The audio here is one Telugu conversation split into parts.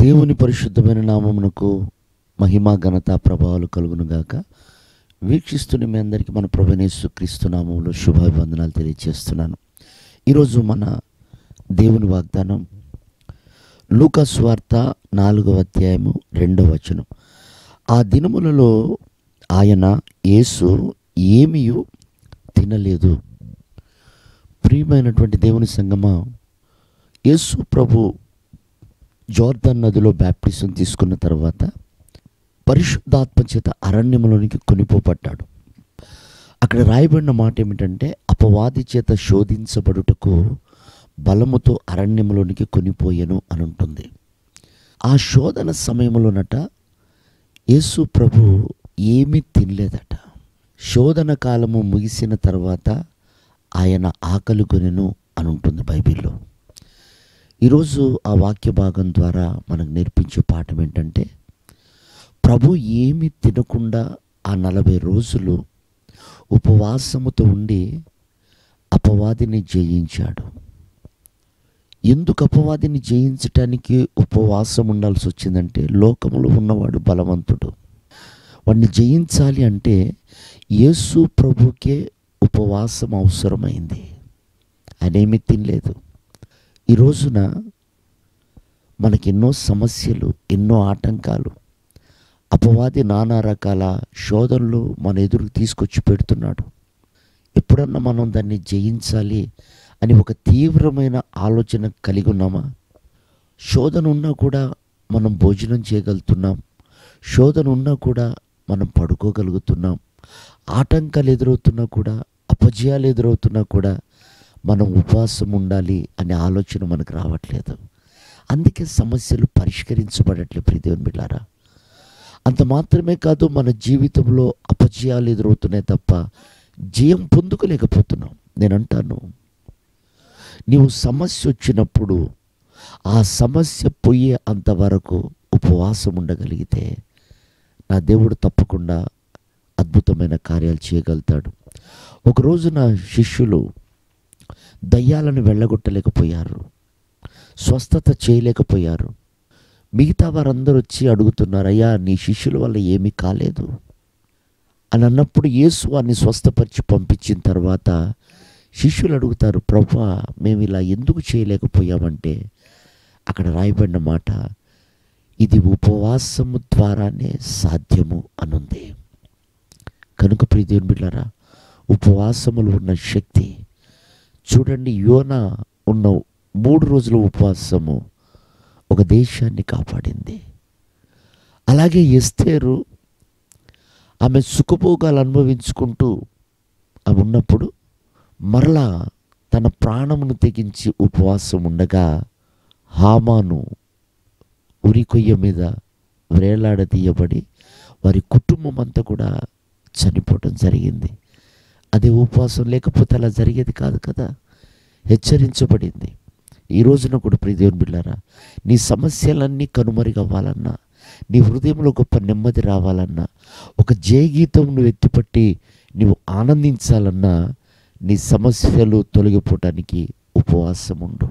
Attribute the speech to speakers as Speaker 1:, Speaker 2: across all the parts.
Speaker 1: దేవుని పరిశుద్ధమైన నామమునకు మహిమ ఘనత ప్రభావాలు కలుగునుగాక. వీక్షిస్తున్న మీ అందరికీ మన ప్రభువైన యేసుక్రీస్తు నామములో శుభాభివందనాలు తెలియజేస్తున్నాను. ఈరోజు మన దేవుని వాగ్దానం లూకా సువార్త 4వ అధ్యాయము 2వ వచనం. ఆ దినములలో ఆయన యేసు ఏమీయూ తినలేదు. ప్రియమైనటువంటి దేవుని సంగమా, యేసు ప్రభు జోర్దాన్ నదిలో బాప్టిజం తీసుకున్న తర్వాత పరిశుద్ధాత్మ చేత అరణ్యములోనికి కొనిపోబడ్డాడు. అక్కడ రాయబడిన మాట ఏమిటంటే, అపవాది చేత శోధించబడుటకు బలముతో అరణ్యములోనికి కొనిపోయెను అని ఉంటుంది. ఆ శోధన సమయంలోనట యేసు ప్రభు ఏమీ తినలేదట. శోధన కాలము ముగిసిన తర్వాత ఆయన ఆకలి కొనెను అని ఉంటుంది బైబిల్లో. ఈరోజు ఆ వాక్య భాగం ద్వారా మనకు నేర్పించే పాఠం ఏంటంటే, ప్రభు ఏమి తినకుండా ఆ 40 రోజులు ఉపవాసముతో ఉండి అపవాదిని జయించాడు. ఎందుకు అపవాదిని జయించటానికి ఉపవాసం ఉండాల్సి వచ్చిందంటే, లోకములో ఉన్నవాడు బలవంతుడు. వాడిని జయించాలి అంటే యేసు ప్రభుకే ఉపవాసం అవసరమైంది. ఆయన ఏమీ తినలేదు. ఈ రోజున మనకి ఎన్నో సమస్యలు, ఎన్నో ఆటంకాలు, అపవాది నానా రకాల శోధనలు మన ఎదురుకు తీసుకొచ్చి పెడుతున్నాడు. ఎప్పుడన్నా మనం దాన్ని జయించాలి అని ఒక తీవ్రమైన ఆలోచన కలిగి ఉన్నామా? శోధన ఉన్నా కూడా మనం భోజనం చేయగలుగుతున్నాం, శోధన ఉన్నా కూడా మనం పడుకోగలుగుతున్నాం, ఆటంకాలు ఎదురవుతున్నా కూడా, అపజయాలు ఎదురవుతున్నా కూడా మనం ఉపవాసం ఉండాలి అనే ఆలోచన మనకు రావట్లేదు. అందుకే సమస్యలు పరిష్కరించబడట్లేదు ప్రియ దేవుని బిడ్డలారా. అంత మాత్రమే కాదు, మన జీవితంలో అపజయాలు ఎదురవుతున్నాయి తప్ప జయం పొందుకోలేకపోతున్నాం. నేను అంటాను, నీవు సమస్య వచ్చినప్పుడు ఆ సమస్య పోయే అంతవరకు ఉపవాసం ఉండగలిగితే నా దేవుడు తప్పకుండా అద్భుతమైన కార్యాలు చేయగలుగుతాడు. ఒకరోజు నా శిష్యులు దయ్యాలను వెళ్ళగొట్టలేకపోయారు, స్వస్థత చేయలేకపోయారు. మిగతా వారందరూ వచ్చి అడుగుతున్నారు, అయ్యా నీ శిష్యుల వల్ల ఏమీ కాలేదు అని అన్నప్పుడు యేసు వారిని స్వస్థపరిచి పంపించిన తర్వాత శిష్యులు అడుగుతారు, ప్రభువా మేము ఇలా ఎందుకు చేయలేకపోయామంటే అక్కడ రాయబడిన మాట, ఇది ఉపవాసము ద్వారానే సాధ్యము అనుంది. కనుక ప్రియ దేవుని బిడ్డలారా, ఉపవాసములు ఉన్న శక్తి చూడండి. యోనా ఉన్న 3 రోజుల ఉపవాసము ఒక దేశాన్ని కాపాడింది. అలాగే ఎస్తేరు ఆమె సుఖభోగాలు అనుభవించుకుంటూ ఆమె ఉన్నప్పుడు మరలా తన ప్రాణమును తెగించి ఉపవాసం ఉండగా హామాను ఉరికొయ్య మీద వేలాడదీయబడి వారి కుటుంబం అంతా కూడా చనిపోవటం జరిగింది. అదే ఉపవాసం లేకపోతే అలా జరిగేది కాదు కదా. హెచ్చరించబడింది. ఈ రోజున కూడా ప్రియ దేవుని బిడ్డలారా, నీ సమస్యలన్నీ కనుమరుగవ్వాలన్నా, నీ హృదయంలో గొప్ప నెమ్మది రావాలన్నా, ఒక జయగీతం నువ్వు ఎత్తిపట్టి నువ్వు ఆనందించాలన్నా, నీ సమస్యలు తొలగిపోవటానికి ఉపవాసం ఉండు.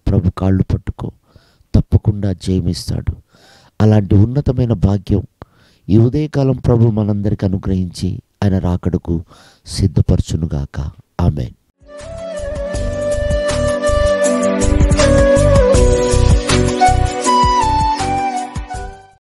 Speaker 1: ప్రభు కాళ్ళు పట్టుకో, తప్పకుండా జయమిస్తాడు. అలాంటి ఉన్నతమైన భాగ్యం ఈ ఉదయకాలం ప్రభు మనందరికీ అనుగ్రహించి ఆయన రాకడకు సిద్ధపరచునుగాక. ఆమేన్.